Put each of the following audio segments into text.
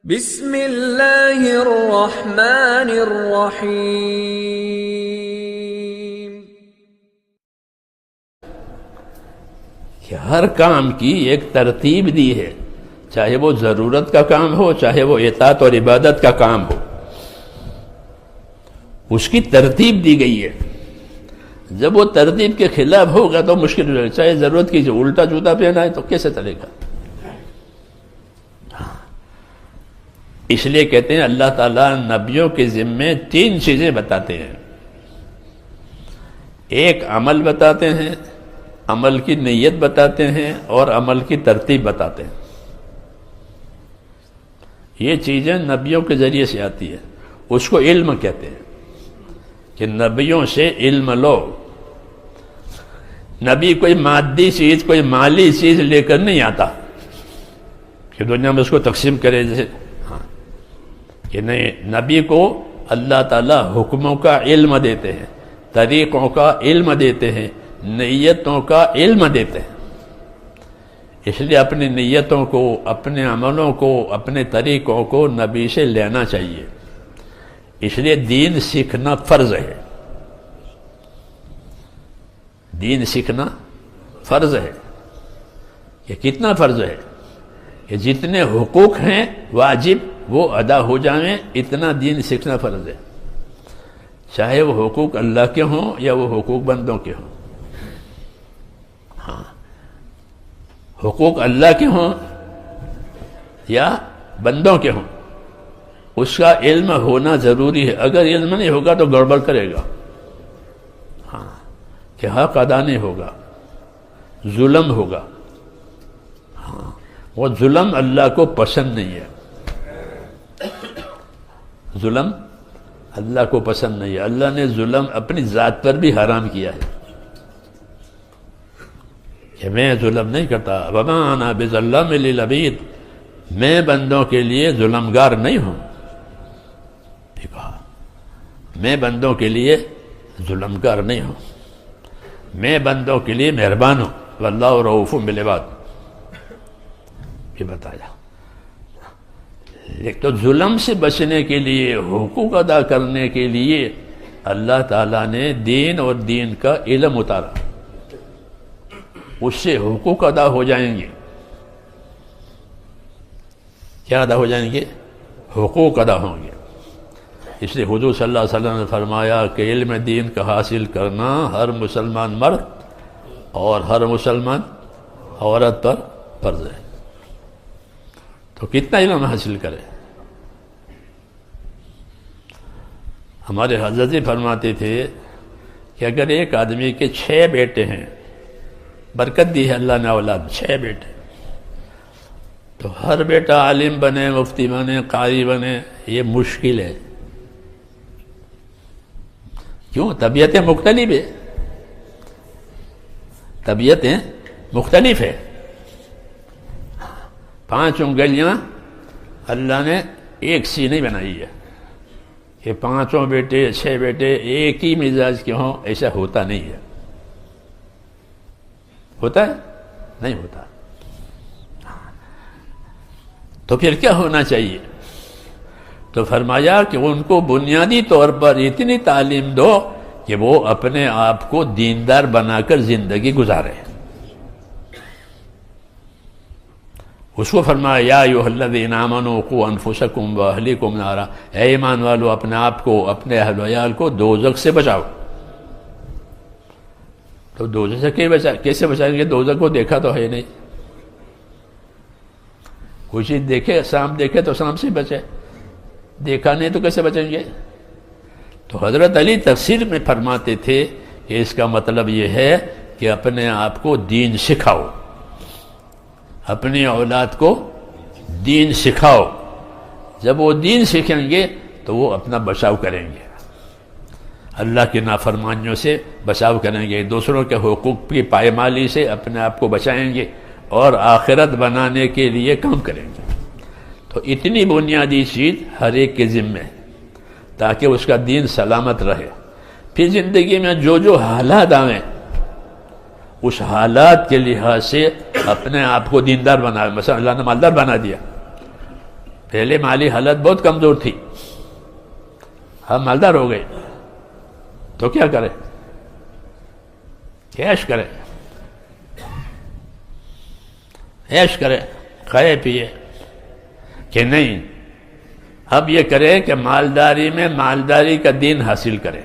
بسم اللہ الرحمن الرحیم۔ کہ ہر کام کی ایک ترتیب دی ہے، چاہے وہ ضرورت کا کام ہو، چاہے وہ اطاعت اور عبادت کا کام ہو، اس کی ترتیب دی گئی ہے۔ جب وہ ترتیب کے خلاف ہوگا تو مشکل ہو، چاہے ضرورت کی الٹا جوتا پہنا ہے تو کیسے چلے گا؟ اس لیے کہتے ہیں اللہ تعالیٰ نبیوں کے ذمے 3 چیزیں بتاتے ہیں۔ ایک عمل بتاتے ہیں، عمل کی نیت بتاتے ہیں، اور عمل کی ترتیب بتاتے ہیں۔ یہ چیزیں نبیوں کے ذریعے سے آتی ہے، اس کو علم کہتے ہیں کہ نبیوں سے علم لو۔ نبی کوئی مادی چیز، کوئی مالی چیز لے کر نہیں آتا کہ دنیا میں اس کو تقسیم کرے، جیسے کہ نہیں، نبی کو اللہ تعالیٰ حکموں کا علم دیتے ہیں، طریقوں کا علم دیتے ہیں، نیتوں کا علم دیتے ہیں۔ اس لیے اپنی نیتوں کو، اپنے عملوں کو، اپنے طریقوں کو نبی سے لینا چاہیے۔ اس لیے دین سیکھنا فرض ہے، دین سیکھنا فرض ہے۔ یہ کتنا فرض ہے کہ جتنے حقوق ہیں واجب وہ ادا ہو جائیں، اتنا دین سیکھنا فرض ہے، چاہے وہ حقوق اللہ کے ہوں یا وہ حقوق بندوں کے ہوں۔ ہاں، حقوق اللہ کے ہوں یا بندوں کے ہوں، اس کا علم ہونا ضروری ہے۔ اگر علم نہیں ہوگا تو گڑبڑ کرے گا، ہاں، کہ حق ادا نہیں ہوگا، ظلم ہوگا۔ ہاں، وہ ظلم اللہ کو پسند نہیں ہے، ظلم اللہ کو پسند نہیں ہے۔ اللہ نے ظلم اپنی ذات پر بھی حرام کیا ہے کہ میں ظلم نہیں کرتا، وما انا بظلام للعبید، میں بندوں کے لیے ظلمگار نہیں ہوں۔ میں بندوں کے لیے ظلمگار نہیں ہوں، میں بندوں کے لیے مہربان ہوں، واللہ رؤوف بالعباد، یہ بتایا۔ لیکن تو ظلم سے بچنے کے لیے، حقوق ادا کرنے کے لیے اللہ تعالیٰ نے دین اور دین کا علم اتارا، اس سے حقوق ادا ہو جائیں گے۔ کیا ادا ہو جائیں گے؟ حقوق ادا ہوں گے۔ اس لیے حضور صلی اللہ علیہ وسلم نے فرمایا کہ علم دین کا حاصل کرنا ہر مسلمان مرد اور ہر مسلمان عورت پر فرض ہے۔ تو کتنا علم حاصل کرے؟ ہمارے حضرت جی فرماتے تھے کہ اگر ایک آدمی کے 6 بیٹے ہیں، برکت دی ہے اللہ نے اولاد، 6 بیٹے، تو ہر بیٹا عالم بنے، مفتی بنے، قاری بنے، یہ مشکل ہے۔ کیوں؟ طبیعتیں مختلف ہیں، طبیعتیں مختلف ہیں۔ 5 انگلیاں اللہ نے ایک سی نہیں بنائی ہے کہ 5 بیٹے، 6 بیٹے ایک ہی مزاج کے ہوں، ایسا ہوتا نہیں ہے۔ ہوتا ہے؟ نہیں ہوتا۔ تو پھر کیا ہونا چاہیے؟ تو فرمایا کہ ان کو بنیادی طور پر اتنی تعلیم دو کہ وہ اپنے آپ کو دیندار بنا کر زندگی گزارے۔ اس کو فرمایا یا ایھا الذین آمنوا قوا انفسکم واہلیکم نارا، اے ایمان والو اپنے آپ کو، اپنے اہل و عیال کو دوزخ سے بچاؤ۔ تو دوزخ سے کیسے بچائیں گے؟ دوزخ کو دیکھا تو ہے نہیں، کوئی چیز دیکھے، سانپ دیکھے تو سانپ سے بچے، دیکھا نہیں تو کیسے بچیں گے؟ تو حضرت علی تفسیر میں فرماتے تھے کہ اس کا مطلب یہ ہے کہ اپنے آپ کو دین سکھاؤ، اپنی اولاد کو دین سکھاؤ۔ جب وہ دین سیکھیں گے تو وہ اپنا بچاؤ کریں گے، اللہ کی نافرمانیوں سے بچاؤ کریں گے، دوسروں کے حقوق کی پائمالی سے اپنے آپ کو بچائیں گے، اور آخرت بنانے کے لیے کام کریں گے۔ تو اتنی بنیادی چیز ہر ایک کے ذمہ ہے تاکہ اس کا دین سلامت رہے۔ پھر زندگی میں جو جو حالات آئیں، اس حالات کے لحاظ سے اپنے آپ کو دیندار بنا۔ مثلا اللہ نے مالدار بنا دیا پہلے مالی حالت بہت کمزور تھی، ہم مالدار ہو گئے تو کیا کریں؟ عیش کریں، عیش کریں، کھائے پیے کہ نہیں؟ اب یہ کریں کہ مالداری میں مالداری کا دین حاصل کریں،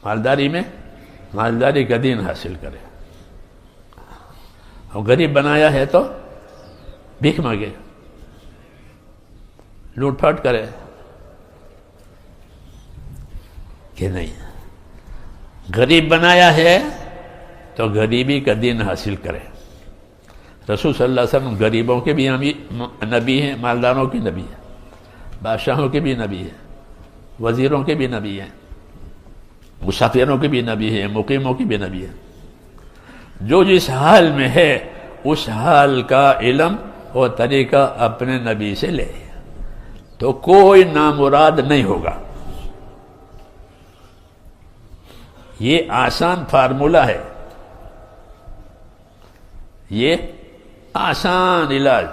مالداری میں مالداری کا دین حاصل کریں۔ اور غریب بنایا ہے تو بھیک مانگے، لوٹ پھاٹ کرے کہ نہیں؟ غریب بنایا ہے تو غریبی کا دین حاصل کرے۔ رسول صلی اللہ علیہ وسلم غریبوں کے بھی نبی ہیں، مالداروں کے نبی ہیں، بادشاہوں کے بھی نبی ہیں، وزیروں کے بھی نبی ہیں، مسافروں کے بھی نبی ہیں، مقیموں کے بھی نبی ہیں۔ جو جس حال میں ہے اس حال کا علم اور طریقہ اپنے نبی سے لے تو کوئی نامراد نہیں ہوگا۔ یہ آسان فارمولہ ہے، یہ آسان علاج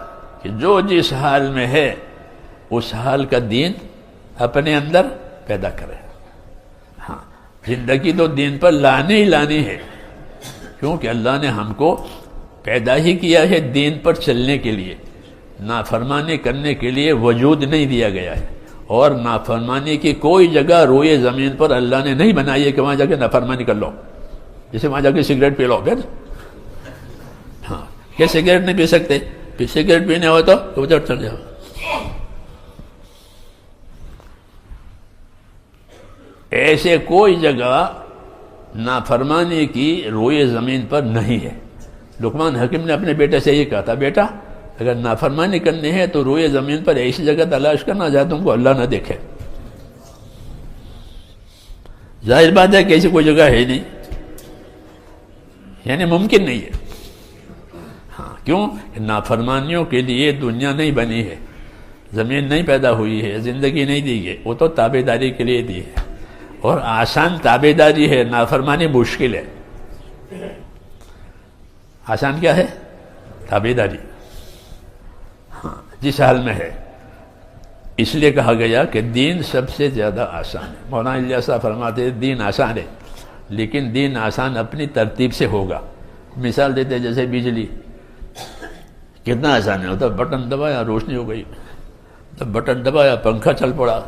کہ جو جس حال میں ہے اس حال کا دین اپنے اندر پیدا کرے۔ ہاں، زندگی تو دین پر لانی ہی لانی ہے، کیونکہ اللہ نے ہم کو پیدا ہی کیا ہے دین پر چلنے کے لیے، نافرمانی کرنے کے لیے وجود نہیں دیا گیا ہے۔ اور نافرمانی کی کوئی جگہ روئے زمین پر اللہ نے نہیں بنائی ہے کہ وہاں جا کے نافرمانی کر لو، جیسے وہاں جا کے سگریٹ پی لو پھر۔ ہاں، کیا سگریٹ نہیں پی سکتے؟ پھر سگریٹ پینے ہو تو ادھر چل جاؤ۔ ایسے کوئی جگہ نافرمانی کی روئے زمین پر نہیں ہے۔ لقمان حکیم نے اپنے بیٹے سے یہ کہا تھا، بیٹا اگر نافرمانی کرنی ہے تو روئے زمین پر ایسی جگہ تلاش کرنا جہاں تم کو اللہ نہ دیکھے۔ ظاہر بات ہے کہ ایسی کوئی جگہ ہے نہیں، یعنی ممکن نہیں ہے۔ ہاں، کیوں؟ نافرمانیوں کے لیے دنیا نہیں بنی ہے، زمین نہیں پیدا ہوئی ہے، زندگی نہیں دی گئی، وہ تو تابع داری کے لیے دی ہے۔ اور آسان تابع داری ہے، نافرمانی مشکل ہے۔ آسان کیا ہے؟ تابع داری۔ ہاں، جس حال میں ہے، اس لیے کہا گیا کہ دین سب سے زیادہ آسان ہے۔ مولانا الیاس صاحب فرماتے ہیں دین آسان ہے، لیکن دین آسان اپنی ترتیب سے ہوگا۔ مثال دیتے جیسے بجلی، کتنا آسان ہے، ہوتا بٹن دبایا روشنی ہو گئی، تب بٹن دبایا پنکھا چل پڑا۔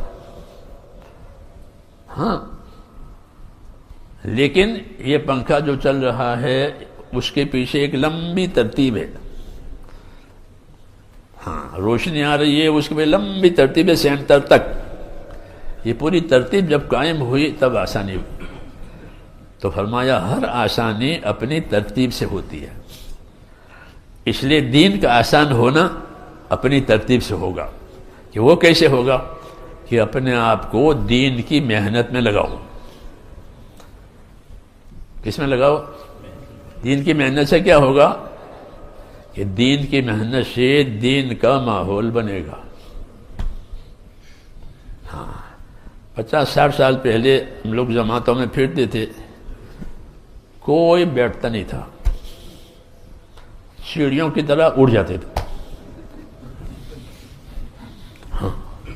ہاں، لیکن یہ پنکھا جو چل رہا ہے اس کے پیچھے ایک لمبی ترتیب ہے۔ ہاں، روشنی آ رہی ہے، اس کے لمبی ترتیب ہے سینٹر تک۔ یہ پوری ترتیب جب قائم ہوئی تب آسانی ہوئی۔ تو فرمایا ہر آسانی اپنی ترتیب سے ہوتی ہے، اس لیے دین کا آسان ہونا اپنی ترتیب سے ہوگا۔ کہ وہ کیسے ہوگا؟ کہ اپنے آپ کو دین کی محنت میں لگاؤ۔ کس میں لگاؤ؟ دین کی محنت سے کیا ہوگا؟ کہ دین کی محنت سے دین کا ماحول بنے گا۔ ہاں، 50-60 سال پہلے ہم لوگ جماعتوں میں پھرتے تھے، کوئی بیٹھتا نہیں تھا، سیڑھیوں کی طرح اڑ جاتے تھے۔ ہاں،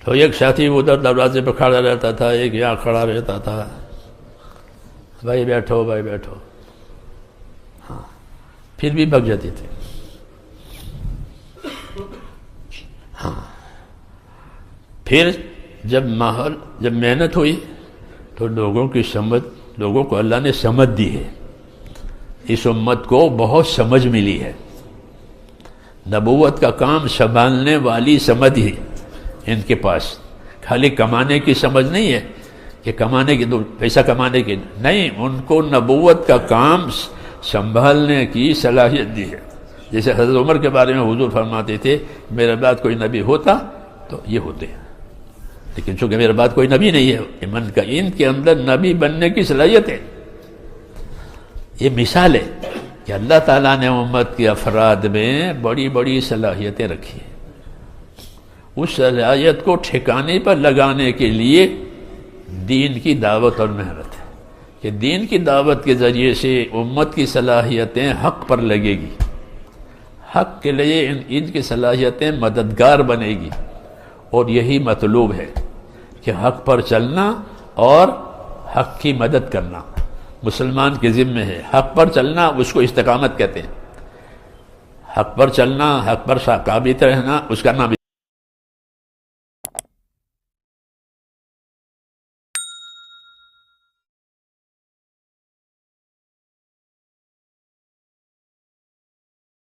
تو ایک ساتھی ادھر دروازے پہ کھڑا رہتا تھا، ایک یہاں کھڑا رہتا تھا، بھائی بیٹھو بھائی بیٹھو۔ ہاں، پھر بھی بھگ جاتے تھے۔ ہاں، پھر جب محنت ہوئی تو لوگوں کی سمجھ، لوگوں کو اللہ نے سمجھ دی ہے، اس امت کو بہت سمجھ ملی ہے۔ نبوت کا کام سنبھالنے والی سمجھ ہی ان کے پاس، خالی کمانے کی سمجھ نہیں ہے کہ کمانے کی، پیسہ کمانے کی نہیں، ان کو نبوت کا کام سنبھالنے کی صلاحیت دی ہے۔ جیسے حضرت عمر کے بارے میں حضور فرماتے تھے میرے بعد کوئی نبی ہوتا تو یہ ہوتے، لیکن چونکہ میرے بعد کوئی نبی نہیں ہے، من کا ان کے اندر نبی بننے کی صلاحیت ہے۔ یہ مثال ہے کہ اللہ تعالیٰ نے امت کے افراد میں بڑی بڑی صلاحیتیں رکھی ہیں۔ اس صلاحیت کو ٹھکانے پر لگانے کے لیے دین کی دعوت اور محنت ہے کہ دین کی دعوت کے ذریعے سے امت کی صلاحیتیں حق پر لگے گی۔ حق کے لیے ان کی صلاحیتیں مددگار بنے گی، اور یہی مطلوب ہے کہ حق پر چلنا اور حق کی مدد کرنا مسلمان کے ذمے ہے۔ حق پر چلنا اس کو استقامت کہتے ہیں، حق پر چلنا، حق پر ثابت رہنا، اس کا نام